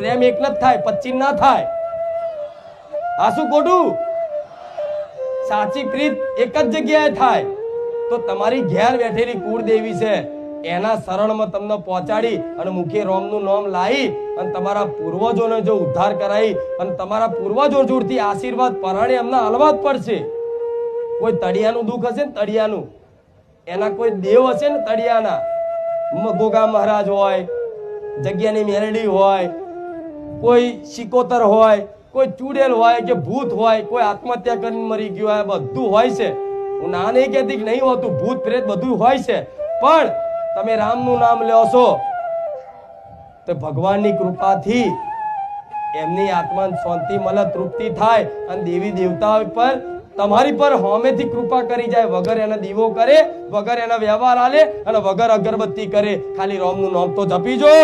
પ્રેમ એક જ થાય, 25 ના થાય. આ શું ખોટું? સાચી પ્રીત એક જ જગ્યાએ થાય. તો તમારી ઘેર બેઠેલી કુળદેવી છે એના શરણમાં તમને પહોંચાડી અને મુખે રોમનું નામ લાવી અને તમારા પૂર્વજોને જો ઉદ્ધાર કરાવી અને તમારા પૂર્વજો જોડથી આશીર્વાદ પરાણે એમને હાલવા જ પડશે. કોઈ તળિયાનું દુઃખ હશે ને, તળિયાનું એના કોઈ દેવ હશે ને, તળિયાના ગોગા મહારાજ હોય, જગ્યાની મેરડી હોય, કોઈ શિકોતર હોય, કોઈ ચૂડેલ હોય કે ભૂત હોય, કોઈ આત્મહત્યા કરીને મરી ગયું હોય, બધું હોય છે. હું ના નહીં કહેતી કે નહીં હોતું, ભૂત પ્રેત બધું હોય છે. પણ તમે રામનું નામ લ્યો છો તો ભગવાનની કૃપાથી એમની આત્માને શાંતિ મળે, તૃપ્તિ થાય અને દેવી દેવતાઓ પર તમારી પર હોમેથી કૃપા કરી જાય. વગર એના દીવો કરે, વગર એના વ્યવહાર આલે અને વગર અગરબત્તી કરે, ખાલી રામનું નામ તો જપી જો.